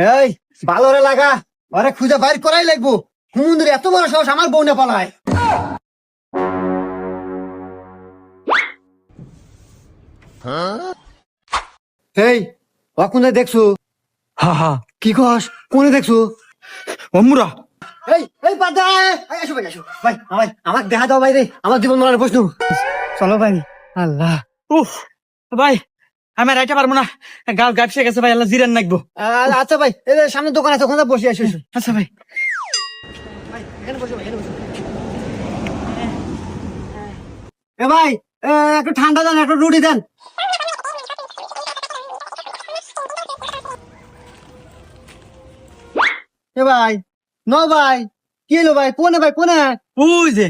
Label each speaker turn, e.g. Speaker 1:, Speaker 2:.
Speaker 1: এই ভালো রে লাগা, আরে খুঁজে বাইর করাই লাগবো। হুমুন্দের এত বড় সাহস আমার বউ না পালায়। এই অকুনে দেখছো?
Speaker 2: হা হা
Speaker 1: কি কস? কোনে দেখছো?
Speaker 2: অমুরা
Speaker 1: এই বাদা, আসো ভাই, আসো ভাই, আমাকে দেখা দাও ভাই রে, আমার জীবন মরার প্রশ্ন। চলো ভাই। আল্লাহ।
Speaker 2: উফ ভাই আমি আর আইতে পারবো না, গাল গাপসে গেছে ভাই, আল্লাহ জিরান নাকবো।
Speaker 1: আচ্ছা ভাই, এই যে সামনে দোকান আছে, ওখানে বসে আসো।
Speaker 2: আচ্ছা ভাই।
Speaker 1: এখানে বসো ভাই, এখানে বসো। এ ভাই, একটু ঠান্ডা দেন, একটু রুটি দেন। এ ভাই, ন ভাই, কি এলো ভাই? কোনে ভাই, কোনে?
Speaker 2: ওই যে